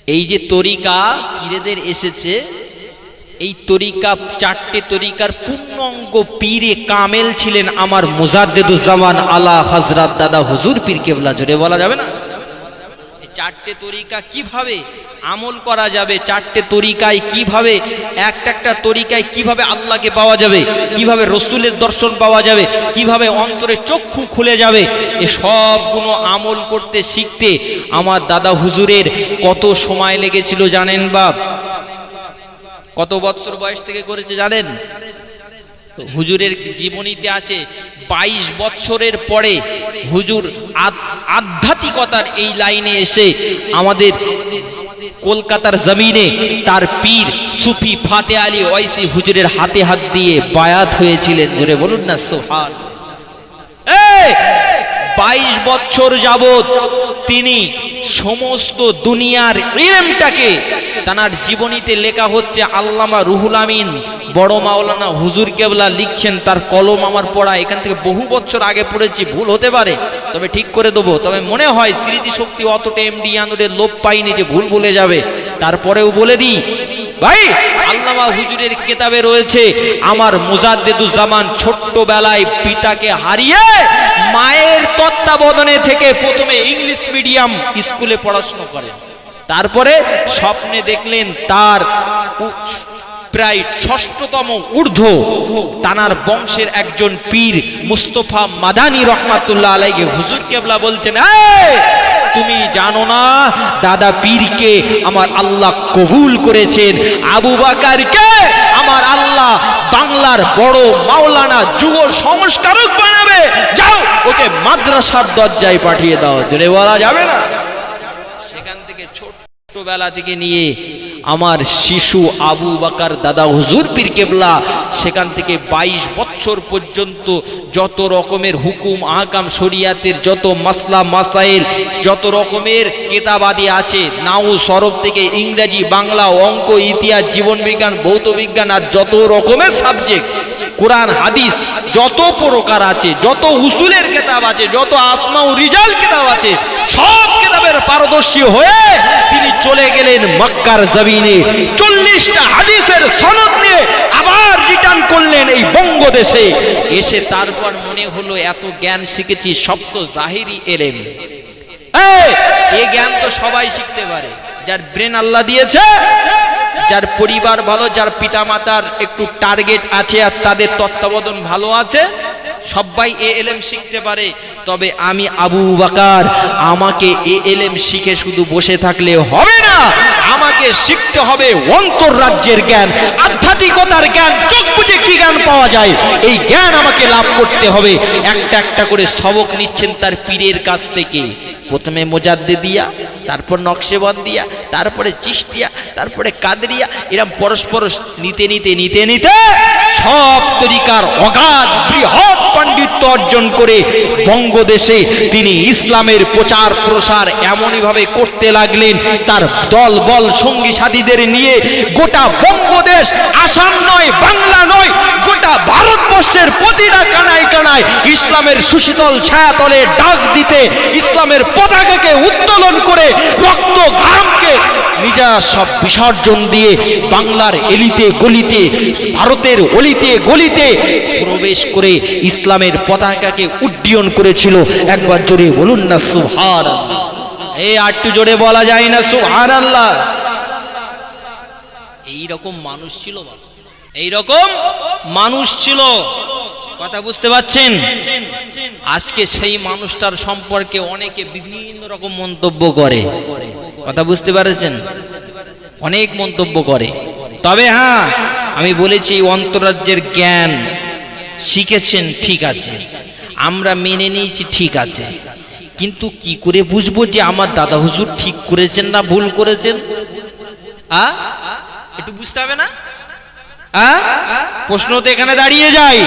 এই যে তরিকা পীরেদের এসেছে, এই তরিকা চারটে তরিকার পূর্ণাঙ্গ পীরে কামেল ছিলেন আমার মুজাদ্দিদুজ্জামান আলা হযরত দাদা হুজুর পীর কেবলা। জোরে বলা যাবে না? এই চারটে তরিকা কিভাবে আমল করা যাবে, চারটে তরিকায় কিভাবে একটা তরিকায় কিভাবে আল্লাহকে পাওয়া যাবে, কিভাবে রসুলের দর্শন পাওয়া যাবে, কিভাবে অন্তরে চক্ষু খুলে যাবে, এ সবগুলো আমল করতে শিখতে আমার দাদা হুজুরের কত সময় লেগেছিল জানেন বাপ? কত বছর বয়স থেকে করেছে জানেন? হুজুরের জীবনীতে আছে 22 বছরের পরে হুজুর আধ্যাত্মিকতার এই লাইনে এসে আমাদের কলকাতার জমিনে তার পীর সুফি ফাতে আলী ওয়াইসি হুজুরের হাতে হাত দিয়ে বায়াত হয়েছিলেন। জোরে বলুন না সুবহান। 22 বছর যাবত তিনি সমস্ত দুনিয়ার ইলমটাকে, তার জীবনীতে লেখা হচ্ছে, আল্লামা রুহুল আমিন বড় মাওলানা হুজুর কেবলা লিখছেন, তার কলম আমার পড়া, এখান থেকে বহু বছর আগে পড়েছি, ভুল হতে পারে, তবে ঠিক করে দেবো। তবে মনে হয় স্মৃতিশক্তি অতটা এমডি আনন্দের লোপ পাইনি যে ভুল বলে যাবে। তারপরেও বলে দিই ভাই, আল্লামা হুজুরের কিতাবে রয়েছে আমার মুজাদ্দিদুজ্জামান ছোট্টবেলায় পিতাকে হারিয়ে মায়ের তত্ত্বাবধানে থেকে প্রথমে ইংলিশ মিডিয়াম স্কুলে পড়াশোনা করেন। তারপরে স্বপ্নে দেখলেন তার প্রায় 6ষ্ঠতম ঊর্ধ্ব তানার বংশের একজন পীর মুস্তফা মাদানী রহমাতুল্লাহ আলাইহি হুজুর কেবলা বলছেন, তুমি জানো না দাদা পীরকে আমার আল্লাহ কবুল করেছেন, আবু বকরকে আমার আল্লাহ বাংলার বড় মাওলানা যুব সংস্কারক বানাবে, যাও ওকে মাদ্রাসার দরজায় পাঠিয়ে দাও। জোরে বলা যাবে না? সেখান থেকে ছোট্টবেলা থেকে নিয়ে আমার শিশু আবু বকর দাদা হুজুর পীর কেবলা, সেখান থেকে 22 বছর পর্যন্ত যত রকমের হুকুম আহকাম শরিয়াতের যত মাসলা মাসাইল, যত রকমের কিতাবাদি আছে, নাও সরব থেকে ইংরেজি, বাংলা, অঙ্ক, ইতিহাস, জীবন বিজ্ঞান, ভৌত বিজ্ঞান, আর যত রকমের সাবজেক্ট, কোরআন হাদিস যত প্রকার আছে, যত উসুলের কিতাব আছে, যত আসমা ও রিজাল কিতাব আছে, সব কিতাবের পারদর্শী হয়ে তিনি চলে গেলেন মক্কার জমিনে। 40টা হাদিসের সনদ নিয়ে আবার রিটার্ন করলেন এই বঙ্গদেশে এসে। তারপর মনে হলো এত জ্ঞান শিখেছি, সব তো জাহিরি এলেম। এই জ্ঞান তো সবাই শিখতে পারে, যার ব্রেন আল্লাহ দিয়েছে, যার পরিবার ভালো, যার পিতামাতার একটু টার্গেট আছে আর তাদের তত্ত্বাবধান ভালো আছে, সবাই এ এলেম শিখতে পারে। তবে আমি আবু বকর, আমাকে এ এলেম শিখে শুধু বসে থাকলে হবে না, আমাকে শিখতে হবে অন্তর্রাজ্যের জ্ঞান, আধ্যাত্মিকতার জ্ঞান, চোখ বুজে কি জ্ঞান পাওয়া যায় এই জ্ঞান আমাকে লাভ করতে হবে। একটা করে সবক নিচ্ছেন তার পীরের কাছ থেকে, প্রথমে মুজাদ্দিদিয়া, তারপর নকশবন্দিয়া, তারপরে চিশতিয়া, তারপরে কাদরিয়া, এরকম পরস্পর নিতে সব তরিকার অগাধ বৃহৎ পাণ্ডিত্য অর্জন করে বঙ্গদেশে তিনি ইসলামের প্রচার প্রসার এমনই ভাবে করতে লাগলেন, তার দল বল সঙ্গী সাথীদের নিয়ে গোটা বঙ্গদেশ, আসাম নয়, বাংলা নয়, গোটা ভারতবর্ষের প্রতিটা কানায় কানায় ইসলামের সুশীতল ছায়াতলে ডাক দিতে, ইসলামের পতাকাকে উত্তোলন করে রক্ত ঘামকে নিজা সব বিসর্জন দিয়ে বাংলার এলিতে গলিতে, ভারতের অলিতে গলিতে প্রবেশ করে ইসলামের পতাকাকে উড্ডীয়ন করেছিল। একবার জোরে বলুন না সুবহানাল্লাহ। এই আটটু জোরে বলা যায় না সুবহানাল্লাহ? এইরকম মানুষ ছিল, এইরকম মানুষ ছিল, কথা বুঝতে পারছেন? আজকে সেই মানুষটার সম্পর্কে অনেকে বিভিন্ন রকম মন্তব্য করে, কথা বুঝতে পারছেন? অনেক মন্তব্য করে। তবে হ্যাঁ, আমি বলেছি অন্তরাজ্যের জ্ঞান শিখেছেন, ঠিক আছে, আমরা মেনে নিয়েছি, ঠিক আছে, কিন্তু কি করে বুঝবো যে আমার দাদা হুজুর ঠিক করেছেন না ভুল করেছেন? একটু বুঝতে হবে না? প্রশ্ন তো এখানে দাঁড়িয়ে যায়।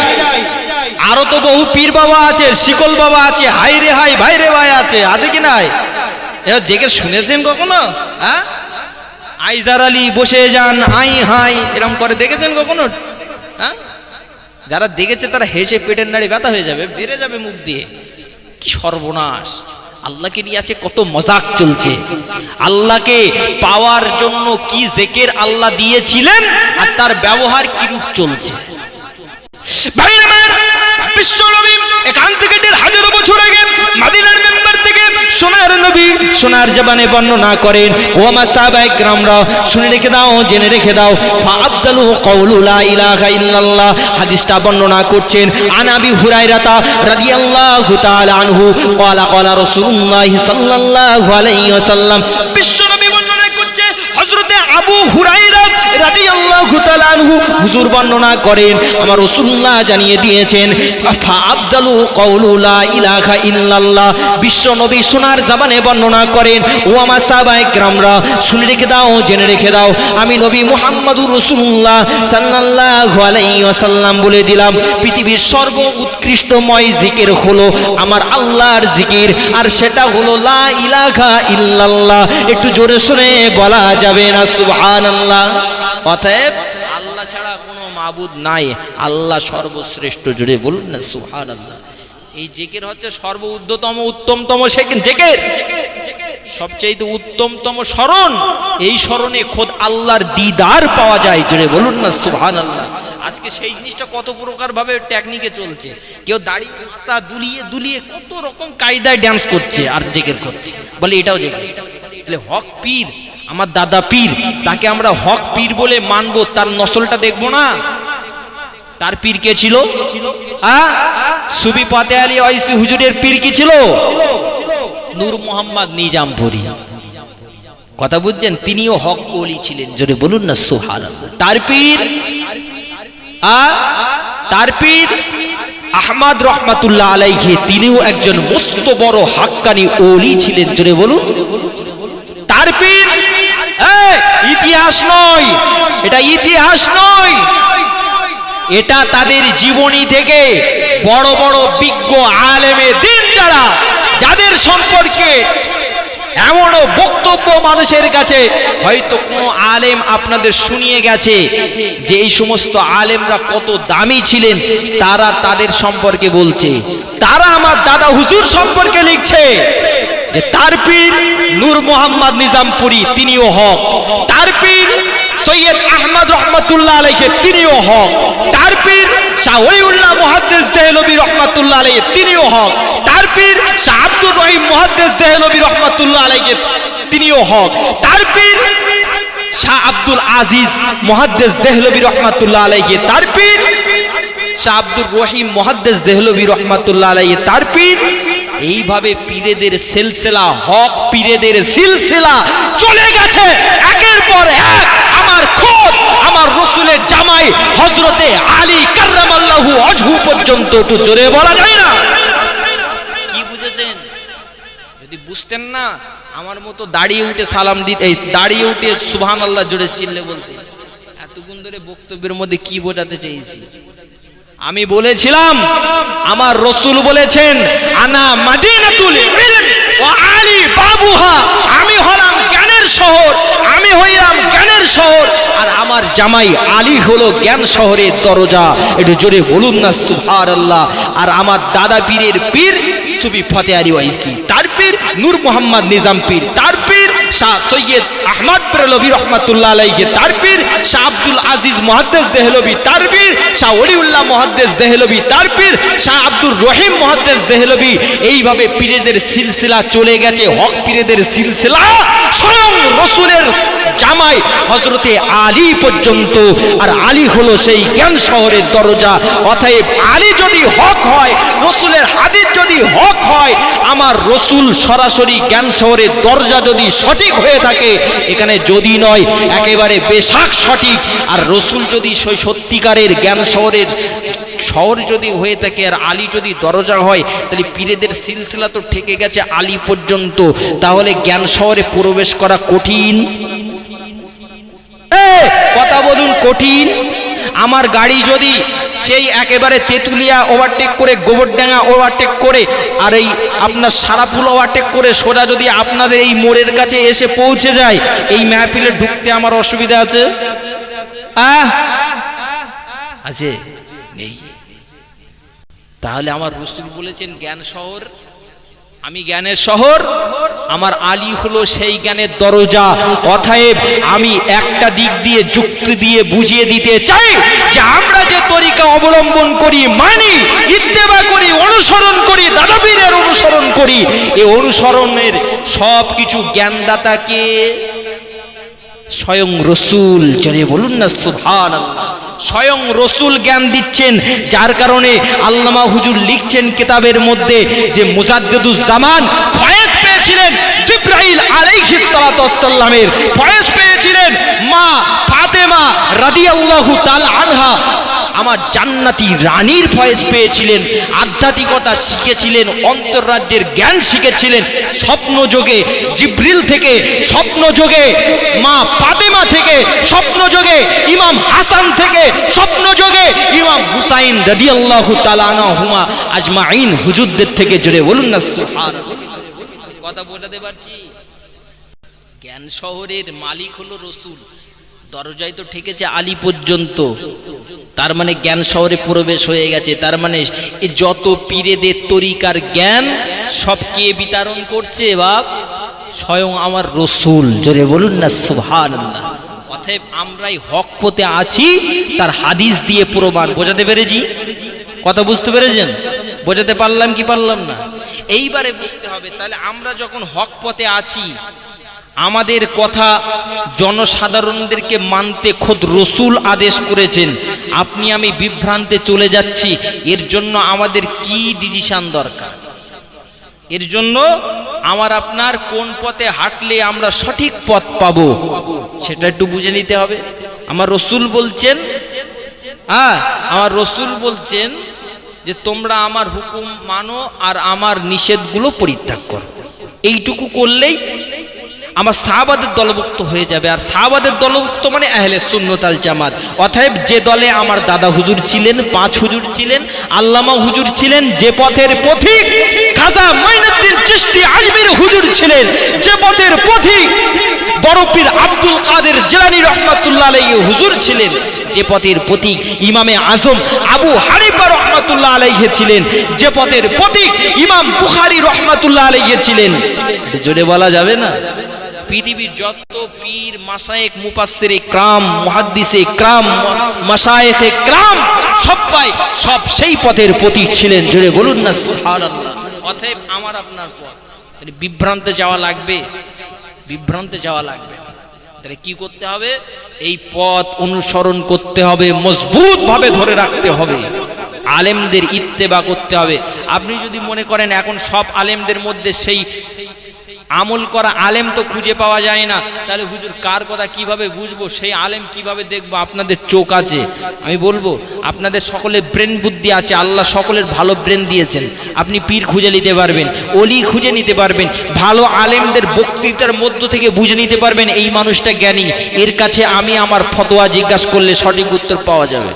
আরো তো বহু পীর বাবা আছে, শিকল বাবা আছে, হাই রে হাই, ভাই রে ভাই আছে কি নাই? জেগে শুনেছেন কখনো? আইজার আলী বসে যান, আই হাই এরকম করে দেখেছেন কখনো? যারা দেখেছে তারা হেসে পেটের নাড়ি ব্যথা হয়ে যাবে, বেড়ে যাবে মুখ দিয়ে। কি সর্বনাশ! আল্লাহকে নিয়ে আছে কত মজাক চলছে। আল্লাহকে পাওয়ার জন্য কি জিকির আল্লাহ দিয়েছিলেন আর তার ব্যবহার কি রূপ চলছে। ভাই আমার, বিশ্বনবী এখান থেকে ১৫০০ বছর আগে মদিনার মেম্বার থেকে সোনার নবী সোনার জবানে বর্ণনা করেন। ও আমার সাহাবায়ে কেরামরা শুনে রেখে দাও, জেনে রেখে দাও। ফাআবদালু কাউলু লা ইলাহা ইল্লাল্লাহ, হাদিসটা বর্ণনা করছেন আন আবি হুরায়রা রাদিয়াল্লাহু তাআলা আনহু ক্বালা ক্বালা রাসূলুল্লাহ সাল্লাল্লাহু আলাইহি ওয়াসাল্লাম। বিশ্বনবী বর্ণনা করছে, হযরতে আবু হুরায়রা রাদিয়াল্লাহু তাআলা আনহু হুজুর বর্ণনা করেন, আমার রাসূলুল্লাহ জানিয়ে দিয়েছেন ফাআবদালু কাউলু লা ইলাহা ইল্লাল্লাহ। বিশ্বনবী সোনার জবানে বর্ণনা করেন, ও আমার সাহাবায়ে কেরামরা শুনে রেখে দাও, জেনে রেখে দাও, আমি নবী মুহাম্মদুর রাসূলুল্লাহ সাল্লাল্লাহু আলাইহি ওয়াসাল্লাম বলে দিলাম, পৃথিবীর সর্ব উৎকৃষ্টময় জিকির হলো আমার আল্লাহর জিকির, আর সেটা হলো লা ইলাহা ইল্লাল্লাহ। একটু জোরে শুনে বলা যাবে না সুবহানাল্লাহ। অতএব আল্লাহ ছাড়া কোনো মাবুদ নাই, আল্লাহ সর্বশ্রেষ্ঠ। জোরে বলুন না সুবহানাল্লাহ। এই জিকির হচ্ছে সর্ব উদ্ধতম উত্তমতম জিকির, সবচেয়ে উত্তমতম স্মরণ। এই স্মরণে খোদ আল্লাহর দিদার পাওয়া যায়। জোরে বলুন না সুবহানাল্লাহ। আজকে সেই জিনিসটা কত প্রকার ভাবে টেকনিকে চলছে। কেউ দাড়ি তা দুলিয়ে দুলিয়ে কত রকম কায়দায় ড্যান্স করছে আর জিকির করছে, বলে এটাও জিকির। বলে হক পীর, আমার দাদা পীর, তাকে আমরা হক পীর বলে মানবো, তার নসলটা দেখবো না। তার পীর কে ছিল? সুফি পাতে আলী ওয়াইসি হুজুরের পীর কি ছিল? নূর মোহাম্মদ নিজামপুরী। কথা বুঝছেন? তিনিও হক ওলি ছিলেন। জোরে বলুন না সুবহানাল্লাহ। তার পীর আহমদ রহমাতুল্লাহ আলাইহি, তিনিও একজন মস্ত বড় হাক্কানি ওলি ছিলেন। জোরে বলুন। তার পীর ইতিহাস নয়, এটা ইতিহাস নয়, এটা তাদের জীবনী থেকে বড় বড় বিজ্ঞ আলেমে দ্বীন যারা, যাদের সম্পর্কে এমনও বক্তব্য মানুষের কাছে হয়তো কোন আলেম আপনাদের শুনিয়ে গেছে যে এই সমস্ত আলেমরা কত দামি ছিলেন, তারা তাদের সম্পর্কে বলছে। তারা আমার দাদা হুজুর সম্পর্কে লিখছে যে তার পীর নূর মোহাম্মদ নিজামপুরী, তিনিও হক। তার পীর সৈয়দ আহমদ রহমাতুল্লাহ আলাইহি, তিনিও হক। তার পীর শাহ ওলিউল্লাহ মুহাদ্দিস দেহলভী রহমাতুল্লাহ আলাইহি, তিনিও হক। তার পীর শাহ আব্দুর রহিম মুহাদ্দিস দেহলভী রহমাতুল্লাহ আলাইহি, তিনিও হক। তার পীর শাহ আব্দুল আজিজ মুহাদ্দিস দেহলভী রহমাতুল্লাহ আলাইহি, তার পীর শাহ আব্দুর রহিম মুহাদ্দিস দেহলভী রহমাতুল্লাহ আলাইহি, তার পীর। এইভাবে পীরেদের সিলসিলা, হক পীরেদের সিলসিলা চলে গেছে একের পর এক। আমার খোদ আমার রাসূলের জামাই হযরতে আলী কাররামাল্লাহু ওয়াজহু পর্যন্ত। একটু জোরে বলা যায় না? কি বুঝেছেন? যদি বুঝতেন না, আমার মতো দাঁড়িয়ে উঠে সালাম দিতে, দাঁড়িয়ে উঠে সুবহানাল্লাহ জোরে চিল্লে বলতে। এতক্ষণ ধরে বক্তব্যের মধ্যে কি বোঝাতে চেয়েছি? আমি বলেছিলাম আমার রাসূল বলেছেন আনা মাদিনাতুল ইলম ওয়া আলী বাবুহা, আমি হলাম জ্ঞানের শহর, আমি হইলাম জ্ঞানের শহর, আর আমার জামাই আলী হলো জ্ঞান শহরের দরজা। একটু জোরে বলুন না সুবহানাল্লাহ। আর আমার দাদা পীরের পীর সুফি ফতে আলী ওয়াইসি, তার পীর নূর মোহাম্মদ নিজাম পীর, তার পীর শাহ সৈয়দ আহমদ বেরলভী রহমাতুল্লাহ আলাইহি, তার পীর শাহ আব্দুল আজিজ মুহাদ্দিস দেহলভী, তার পীর শাহ ওলিউল্লাহ মুহাদ্দিস দেহলভী, তার পীর শাহ আব্দুর রহিম মুহাদ্দিস দেহলভী। এইভাবে পীরেদের সিলসিলা চলে গেছে, হক পীরেদের সিলসিলা স্বয়ং রাসূলের জামাই হযরতে আলী পর্যন্ত। আর আলী হলো সেই জ্ঞান শহরের দরজা। অতএব আলী যদি হক হয়, রাসূলের হাদিস যদি হক হয়, আমার রাসূল সরাসরি জ্ঞান শহরের দরজা যদি সঠিক হয়ে থাকে, এখানে যদি নয় একেবারে বেশাক সঠিক। আর রাসূল যদি সেই সত্যিকারের জ্ঞান শহরের শহর যদি হয়ে থাকে আর আলী যদি দরজা হয়, তাহলে পীরেদের সিলসিলা তো ঠেকে গেছে আলী পর্যন্ত। তাহলে জ্ঞান শহরে প্রবেশ করা কঠিন। কথা বলুন, কঠিন। আমার গাড়ি যদি সেই একেবারে তেতুলিয়া ওভারটেক করে, গোবরডাঙ্গা ওভারটেক করে, আর এই আপনার সারাপুল ওভারটেক করে সোজা যদি আপনাদের এই মোড়ের কাছে এসে পৌঁছে যায়, এই মাহফিলে ঢুকতে আমার অসুবিধা আছে? আছে? নেই। তাহলে আমার রাসূল বলেছেন জ্ঞান শহর আমি জ্ঞানের শহর, আমার আলী হলো সেই জ্ঞানের দরজা। অতএব আমি একটা দিক দিয়ে যুক্তি দিয়ে বুঝিয়ে দিতে চাই যে আমরা যে তরিকা অবলম্বন করি, মানি, ইত্তেবা করি, অনুসরণ করি, দাদা পীরের অনুসরণ করি, এই অনুসরণের সব কিছু জ্ঞানদাতাকে স্বয়ং রসুল। জোরে বলুন না সুবহানাল্লাহ। স্বয়ং রসুল জ্ঞান দিচ্ছেন, যার কারণে আল্লামা হুজুর লিখছেন কিতাবের মধ্যে যে মুজাদ্দিদুজ্জামান ফয়েজ পেয়েছিলেন জিবরাইল আলাইহিস সালাতু ওয়াস সালামের, ফয়েজ পেয়েছিলেন মা ফাতেমা রাদিয়াল্লাহু তাআলা আনহা, আমার জান্নাতি রানীর ফয়েজ পেয়েছিলেন, আধ্যাত্মিকতা শিখেছিলেন, অন্তর্রাজ্যের জ্ঞান শিখেছিলেন স্বপ্ন যোগে জিবরিল থেকে, স্বপ্ন যোগে মা ফাতেমা থেকে, স্বপ্ন যোগে ইমাম হাসান থেকে, স্বপ্ন যোগে ইমাম হুসাইন রাদিয়াল্লাহু তাআলা আনহুমা আজমাইন হুজুরদের থেকে। জোরে বলুন না সুবহানাল্লাহ। কথা বোঝাতে পারছি? জ্ঞান শহরের মালিক হলো রসুল, দরজায় তো ঠেকেছে আলী পর্যন্ত, তার মানে জ্ঞান শহরে প্রবেশ হয়ে গেছে। তার মানে যত পীরেদের তরিকার জ্ঞান সব কে বিতরণ করছে? বাপ স্বয়ং আমার রসুল। জোরে বলুন না সুবহানাল্লাহ। অতএব আমরাই হক পথে আছি তার হাদিস দিয়ে প্রমাণ। বোঝাতে পেরেছি? কথা বুঝতে পেরেছেন? বোঝাতে পারলাম কি পারলাম না? এইবারে বুঝতে হবে। তাহলে আমরা যখন হক পথে আছি, আমাদের কথা জনসাধারণদেরকে মানতে খোদ রসুল আদেশ করেছেন। আপনি আমি বিভ্রান্তে চলে যাচ্ছি, এর জন্য আমাদের কি ডিসিশন দরকার? এর জন্য আমার আপনার কোন পথে হাঁটলে আমরা সঠিক পথ পাবো সেটা একটু বুঝে নিতে হবে। আমার রসুল বলছেন, আমার রসুল বলছেন যে তোমরা আমার হুকুম মানো আর আমার নিষেধগুলো পরিত্যাগ করো। এইটুকু করলেই আমার সাহাবাদের দলভুক্ত হয়ে যাবে। আর সাহাবাদের দলভুক্ত মানে আহলে সুন্নাত আল জামাত। অতএব যে দলে আমার দাদা হুজুর ছিলেন, পাঁচ হুজুর ছিলেন, আল্লামা হুজুর ছিলেন, যে পথের পথিক খাজা মাইনুদ্দিন চিশতি আজমির হুজুর ছিলেন, যে পথের পথিক বড় পীর আব্দুল কাদের জিলানী রহমাতুল্লাহ আলাইহি হুজুর ছিলেন, যে পথের পথিক ইমামে আজম আবু হানিফা রহমাতুল্লাহ আলাইহি ছিলেন, যে পথের পথিক ইমাম বুখারী রহমাতুল্লাহ আলাইহি ছিলেন। জোরে বলা যাবে না? পৃথিবীর যত পীর, মাশায়েখ, মুফাসসির ইকরাম, মুহাদ্দিস ইকরাম, মাশায়েখ ইকরাম সবাই সব সেই পথের পথিক ছিলেন। জোরে বলুন না সুবহানাল্লাহ। অতএব আমার আপনার পথ, তাহলে বিভ্রান্তে যাওয়া লাগবে? বিভ্রান্তে যাওয়া লাগবে। তাহলে কি করতে হবে? এই পথ অনুসরণ করতে হবে, মজবুত ভাবে ধরে রাখতে হবে, আলেমদের ইত্তেবা করতে হবে। আপনি যদি মনে করেন এখন সব আলেমদের মধ্যে সেই আমল করা আলেম তো খুঁজে পাওয়া যায় না, তাহলে হুজুর কার কথা কিভাবে বুঝবো? সেই আলেম কিভাবে দেখবো? আপনাদের চোখ আছে, আমি বলবো আপনাদের সকলের ব্রেন বুদ্ধি আছে, আল্লাহ সকলের ভালো ব্রেন দিয়েছেন। আপনি পীর খুঁজে নিতে পারবেন, অলি খুঁজে নিতে পারবেন, ভালো আলেমদের বক্তৃতার মধ্য থেকে বুঝে নিতে পারবেন এই মানুষটা জ্ঞানী, এর কাছে আমি আমার ফতোয়া জিজ্ঞাসা করলে সঠিক উত্তর পাওয়া যাবে।